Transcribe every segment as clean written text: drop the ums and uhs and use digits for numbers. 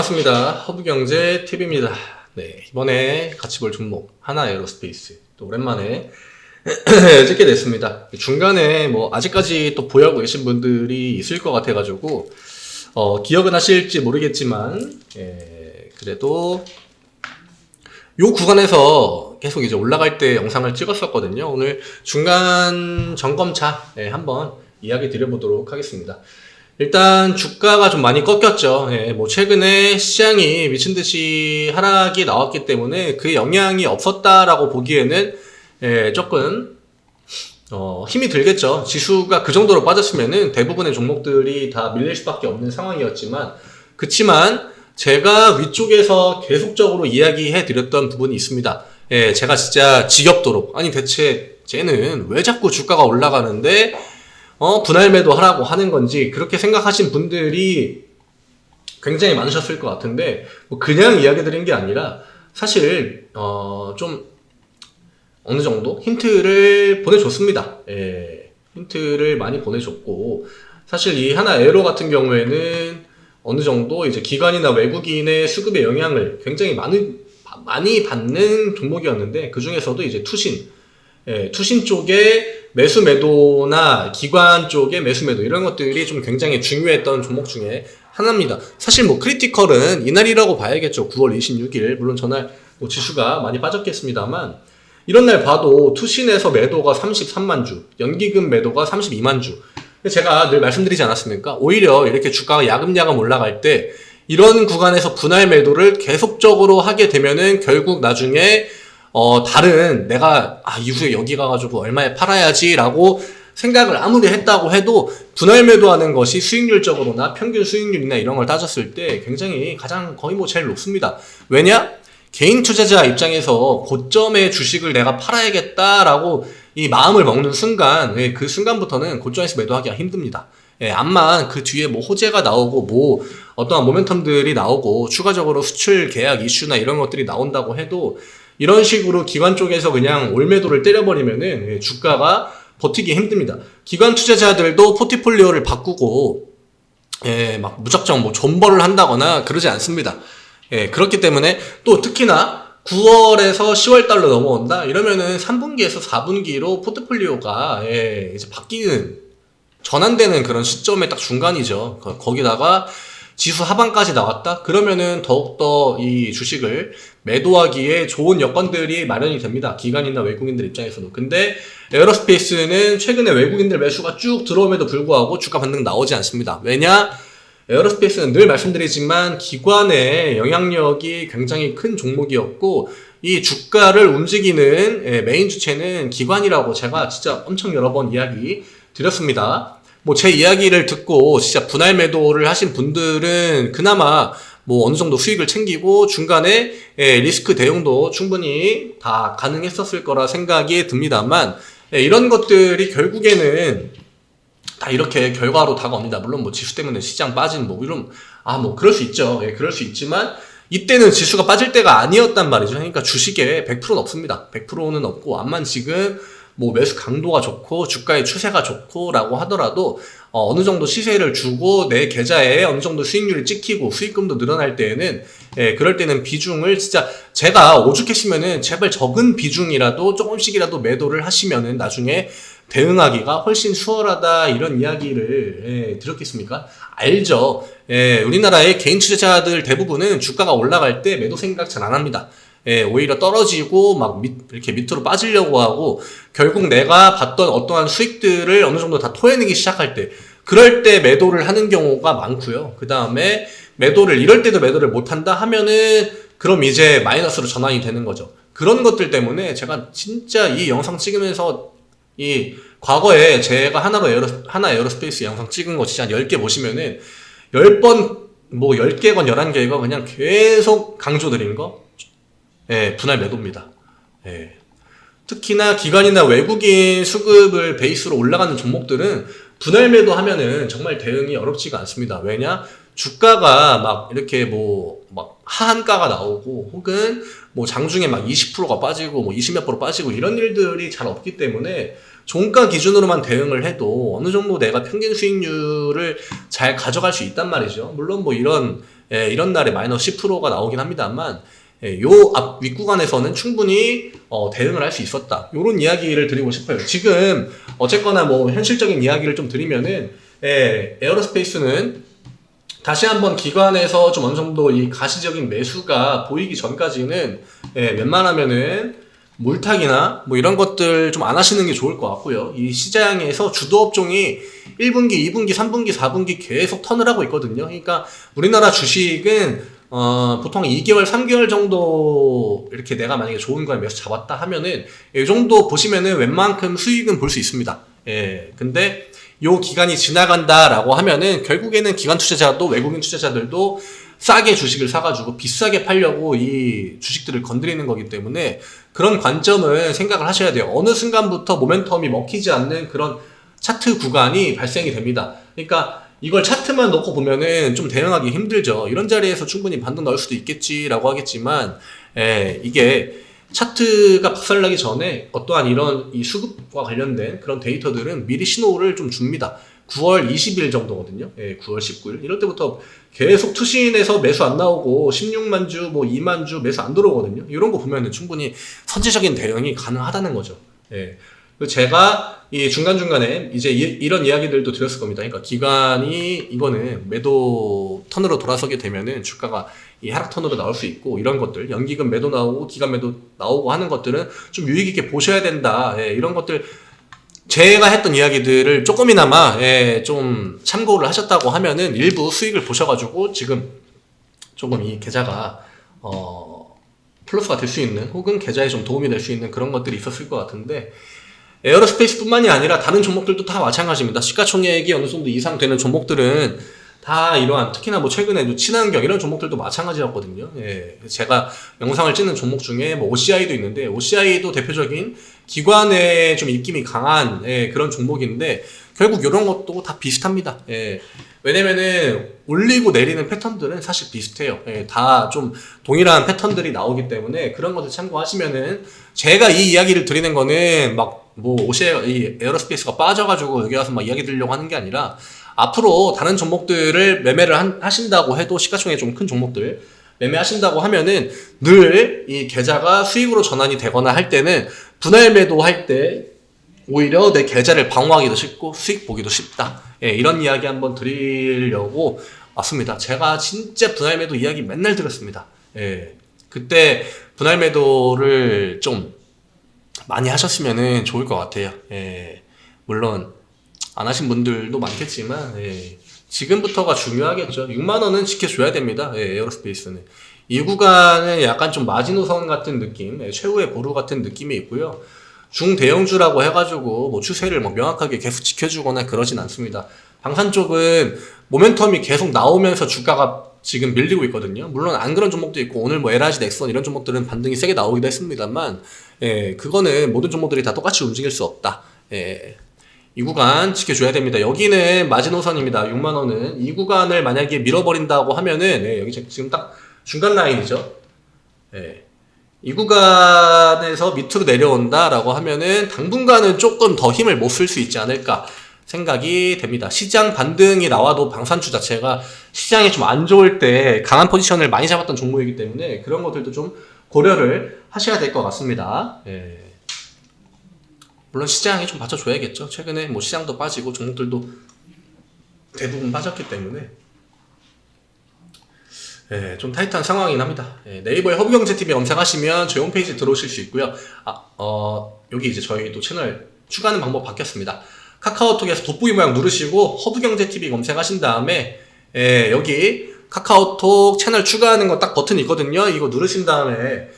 반갑습니다. 허브경제TV입니다. 네, 이번에 같이 볼 종목 하나에어로스페이스 또 오랜만에 찍게 됐습니다. 중간에 뭐 아직까지 또 보유하고 계신 분들이 있을 것 같아가지고 기억은 하실지 모르겠지만 그래도 요 구간에서 계속 이제 올라갈 때 영상을 찍었었거든요. 오늘 중간 점검차 한번 이야기 드려보도록 하겠습니다. 일단 주가가 좀 많이 꺾였죠. 뭐 최근에 시장이 미친듯이 하락이 나왔기 때문에 그 영향이 없었다라고 보기에는 조금 힘이 들겠죠. 지수가 그 정도로 빠졌으면은 대부분의 종목들이 다 밀릴 수밖에 없는 상황이었지만, 그치만 제가 위쪽에서 계속적으로 이야기해 드렸던 부분이 있습니다. 제가 진짜 지겹도록, 아니 대체 쟤는 왜 자꾸 주가가 올라가는데 분할 매도 하라고 하는 건지, 그렇게 생각하신 분들이 굉장히 많으셨을 것 같은데, 뭐 그냥 이야기 드린 게 아니라 사실 좀 어느 정도 힌트를 보내줬습니다. 힌트를 많이 보내줬고, 사실 이 하나 에어로 같은 경우에는 어느 정도 이제 기관이나 외국인의 수급의 영향을 굉장히 많이 받는 종목이었는데, 그 중에서도 이제 투신 쪽에 매수 매도나 기관 쪽의 매수 매도, 이런 것들이 좀 굉장히 중요했던 종목 중에 하나입니다. 사실 뭐 크리티컬은 이날이라고 봐야겠죠. 9월 26일. 물론 전날 뭐 지수가 많이 빠졌겠습니다만, 이런 날 봐도 투신에서 매도가 33만 주, 연기금 매도가 32만 주. 제가 늘 말씀드리지 않았습니까? 오히려 이렇게 주가가 야금야금 올라갈 때 이런 구간에서 분할 매도를 계속적으로 하게 되면은 결국 나중에 다른 내가 이후에 여기 가가지고 얼마에 팔아야지 라고 생각을 아무리 했다고 해도 분할 매도하는 것이 수익률적으로나 평균 수익률이나 이런 걸 따졌을 때 굉장히 가장 거의 뭐 제일 높습니다. 왜냐? 개인 투자자 입장에서 고점의 주식을 내가 팔아야겠다라고 이 마음을 먹는 순간, 그 순간부터는 고점에서 매도하기가 힘듭니다. 암만 그 뒤에 뭐 호재가 나오고 뭐 어떠한 모멘텀들이 나오고 추가적으로 수출 계약 이슈나 이런 것들이 나온다고 해도, 이런 식으로 기관 쪽에서 그냥 올매도를 때려버리면은 주가가 버티기 힘듭니다. 기관 투자자들도 포트폴리오를 바꾸고 막 무작정 뭐 존버를 한다거나 그러지 않습니다. 그렇기 때문에 또 특히나 9월에서 10월 달로 넘어온다 이러면은 3분기에서 4분기로 포트폴리오가 이제 바뀌는, 전환되는 그런 시점의 딱 중간이죠. 거기다가 지수 하반까지 나왔다? 그러면은 더욱더 이 주식을 매도하기에 좋은 여건들이 마련이 됩니다. 기관이나 외국인들 입장에서도. 근데 에어로스페이스는 최근에 외국인들 매수가 쭉 들어옴에도 불구하고 주가 반등 나오지 않습니다. 왜냐? 에어로스페이스는 늘 말씀드리지만 기관의 영향력이 굉장히 큰 종목이었고, 이 주가를 움직이는 메인 주체는 기관이라고 제가 진짜 엄청 여러 번 이야기 드렸습니다. 뭐 제 이야기를 듣고 진짜 분할 매도를 하신 분들은 그나마 뭐 어느 정도 수익을 챙기고 중간에 리스크 대응도 충분히 다 가능했었을 거라 생각이 듭니다만, 이런 것들이 결국에는 다 이렇게 결과로 다가옵니다. 물론 뭐 지수 때문에 시장 빠진 뭐 이런 뭐 그럴 수 있죠. 그럴 수 있지만 이때는 지수가 빠질 때가 아니었단 말이죠. 그러니까 주식에 100%는 없습니다. 100%는 없고, 암만 지금 뭐 매수 강도가 좋고 주가의 추세가 좋고 라고 하더라도 어느 정도 시세를 주고 내 계좌에 어느 정도 수익률이 찍히고 수익금도 늘어날 때에는 그럴 때는 비중을 진짜, 제가 오죽했으면은 제발 적은 비중이라도 조금씩이라도 매도를 하시면은 나중에 대응하기가 훨씬 수월하다, 이런 이야기를 드렸겠습니까? 알죠. 우리나라의 개인 투자자들 대부분은 주가가 올라갈 때 매도 생각 잘 안 합니다. 오히려 떨어지고 막 이렇게 밑으로 빠지려고 하고, 결국 내가 봤던 어떠한 수익들을 어느 정도 다 토해내기 시작할 때, 그럴 때 매도를 하는 경우가 많고요. 그 다음에 이럴 때도 매도를 못한다 하면은 그럼 이제 마이너스로 전환이 되는 거죠. 그런 것들 때문에 제가 진짜 이 영상 찍으면서 이 과거에 제가 하나 에어로스페이스 영상 찍은 거 진짜 한 10개 보시면은 10번 뭐 10개건 11개건 그냥 계속 강조드린 거 분할 매도입니다. 특히나 기관이나 외국인 수급을 베이스로 올라가는 종목들은 분할 매도 하면은 정말 대응이 어렵지가 않습니다. 왜냐? 주가가 막 이렇게 막 하한가가 나오고, 혹은 뭐 장중에 막 20%가 빠지고 뭐 20몇 프로 빠지고 이런 일들이 잘 없기 때문에 종가 기준으로만 대응을 해도 어느 정도 내가 평균 수익률을 잘 가져갈 수 있단 말이죠. 물론 뭐 이런 날에 마이너스 10%가 나오긴 합니다만, 요 앞 윗구간에서는 충분히 대응을 할 수 있었다. 요런 이야기를 드리고 싶어요. 지금 어쨌거나 뭐 현실적인 이야기를 좀 드리면은, 에어로스페이스는 다시 한번 기관에서 좀 어느 정도 이 가시적인 매수가 보이기 전까지는 웬만하면은 물타기나 뭐 이런 것들 좀 안 하시는 게 좋을 것 같고요. 이 시장에서 주도 업종이 1분기, 2분기, 3분기, 4분기 계속 턴을 하고 있거든요. 그러니까 우리나라 주식은 보통 2개월, 3개월 정도 이렇게 내가 만약에 좋은 거에 매수 잡았다 하면은 이 정도 보시면은 웬만큼 수익은 볼 수 있습니다. 근데 요 기간이 지나간다라고 하면은 결국에는 기관 투자자도 외국인 투자자들도 싸게 주식을 사가지고 비싸게 팔려고 이 주식들을 건드리는 거기 때문에 그런 관점을 생각을 하셔야 돼요. 어느 순간부터 모멘텀이 먹히지 않는 그런 차트 구간이 발생이 됩니다. 그러니까 이걸 차트만 놓고 보면은 좀 대응하기 힘들죠. 이런 자리에서 충분히 반등 넣을 수도 있겠지라고 하겠지만, 이게 차트가 박살나기 전에 어떠한 이런 이 수급과 관련된 그런 데이터들은 미리 신호를 좀 줍니다. 9월 20일 정도거든요. 9월 19일. 이럴 때부터 계속 투신해서 매수 안 나오고 16만 주, 뭐 2만 주 매수 안 들어오거든요. 이런 거 보면은 충분히 선제적인 대응이 가능하다는 거죠. 제가 이 중간중간에 이제 이런 이야기들도 드렸을 겁니다. 그러니까 기관이 이거는 매도 턴으로 돌아서게 되면은 주가가 이 하락 턴으로 나올 수 있고 이런 것들 연기금 매도 나오고 기관 매도 나오고 하는 것들은 좀 유의 깊게 보셔야 된다. 이런 것들 제가 했던 이야기들을 조금이나마 좀 참고를 하셨다고 하면은 일부 수익을 보셔가지고 지금 조금 이 계좌가 플러스가 될 수 있는 혹은 계좌에 좀 도움이 될 수 있는 그런 것들이 있었을 것 같은데 에어로스페이스 뿐만이 아니라 다른 종목들도 다 마찬가지입니다. 시가총액이 어느 정도 이상 되는 종목들은 다 이러한 특히나 뭐 최근에도 친환경 이런 종목들도 마찬가지였거든요. 제가 영상을 찍는 종목 중에 뭐 OCI도 있는데 OCI도 대표적인 기관에 좀 입김이 강한 그런 종목인데 결국 이런 것도 다 비슷합니다. 왜냐면은 올리고 내리는 패턴들은 사실 비슷해요. 다 좀 동일한 패턴들이 나오기 때문에 그런 것을 참고하시면은 제가 이 이야기를 드리는 거는 막 뭐 이 에어로스페이스가 빠져가지고 여기 와서 막 이야기 드리려고 하는 게 아니라 앞으로 다른 종목들을 매매를 하신다고 해도 시가총액 좀 큰 종목들 매매하신다고 하면은 늘 이 계좌가 수익으로 전환이 되거나 할 때는 분할 매도할 때 오히려 내 계좌를 방어하기도 쉽고 수익 보기도 쉽다. 이런 이야기 한번 드리려고 왔습니다. 제가 진짜 분할 매도 이야기 맨날 들었습니다. 그때 분할 매도를 좀 많이 하셨으면 좋을 것 같아요. 물론 안 하신 분들도 많겠지만 지금부터가 중요하겠죠. 6만원은 지켜줘야 됩니다. 에어로스페이스는 이 구간은 약간 좀 마지노선 같은 느낌, 최후의 보루 같은 느낌이 있고요. 중대형주라고 해가지고 뭐 추세를 뭐 명확하게 계속 지켜주거나 그러진 않습니다. 방산 쪽은 모멘텀이 계속 나오면서 주가가 지금 밀리고 있거든요. 물론 안 그런 종목도 있고 오늘 뭐 LRG, 넥선 이런 종목들은 반등이 세게 나오기도 했습니다만 그거는 모든 종목들이 다 똑같이 움직일 수 없다. 이 구간 지켜줘야 됩니다. 여기는 마지노선입니다. 6만원은 이 구간을 만약에 밀어버린다고 하면은 여기 지금 딱 중간 라인이죠. 이 구간에서 밑으로 내려온다라고 하면은 당분간은 조금 더 힘을 못 쓸 수 있지 않을까 생각이 됩니다. 시장 반등이 나와도 방산주 자체가 시장이 좀 안 좋을 때 강한 포지션을 많이 잡았던 종목이기 때문에 그런 것들도 좀 고려를 하셔야 될 것 같습니다. 물론 시장이 좀 받쳐줘야겠죠. 최근에 뭐 시장도 빠지고 종목들도 대부분 빠졌기 때문에 좀 타이트한 상황이긴 합니다. 네이버에 허브경제TV 검색하시면 저희 홈페이지 들어오실 수 있고요. 여기 이제 저희 또 채널 추가하는 방법 바뀌었습니다. 카카오톡에서 돋보기 모양 누르시고 허브경제TV 검색하신 다음에 여기 카카오톡 채널 추가하는 거 딱 버튼이 있거든요. 이거 누르신 다음에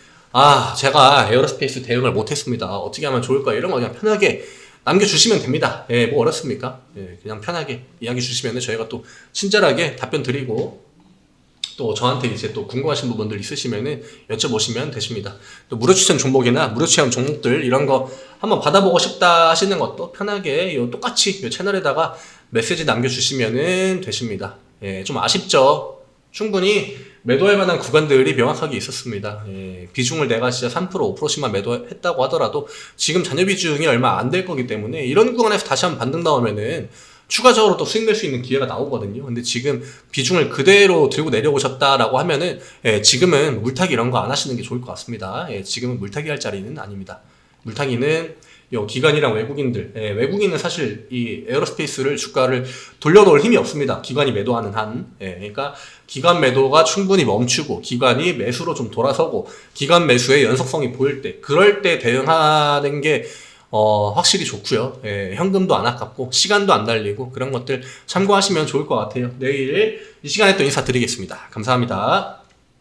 제가 에어로스페이스 대응을 못했습니다. 어떻게 하면 좋을까? 이런 거 그냥 편하게 남겨주시면 됩니다. 뭐 어렵습니까? 그냥 편하게 이야기 주시면 저희가 또 친절하게 답변 드리고 또 저한테 이제 또 궁금하신 부분들 있으시면은 여쭤보시면 되십니다. 또 무료 추천 종목이나 무료 체험 종목들 이런 거 한번 받아보고 싶다 하시는 것도 편하게 똑같이 이 채널에다가 메시지 남겨주시면은 되십니다. 좀 아쉽죠? 충분히 매도할 만한 구간들이 명확하게 있었습니다. 예, 비중을 내가 진짜 3% 5%씩만 매도했다고 하더라도 지금 잔여 비중이 얼마 안 될 거기 때문에 이런 구간에서 다시 한번 반등 나오면은 추가적으로 또 수익 낼 수 있는 기회가 나오거든요. 근데 지금 비중을 그대로 들고 내려오셨다라고 하면은 예, 지금은 물타기 이런 거 안 하시는 게 좋을 것 같습니다. 예, 지금은 물타기 할 자리는 아닙니다. 물타기는 요 기관이랑 외국인들, 예, 외국인은 사실 이 에어로스페이스를 주가를 돌려놓을 힘이 없습니다. 기관이 매도하는 한. 예, 그러니까 기관 매도가 충분히 멈추고 기관이 매수로 좀 돌아서고 기관 매수의 연속성이 보일 때, 그럴 때 대응하는 게 확실히 좋고요. 예, 현금도 안 아깝고 시간도 안 달리고 그런 것들 참고하시면 좋을 것 같아요. 내일 이 시간에 또 인사드리겠습니다. 감사합니다.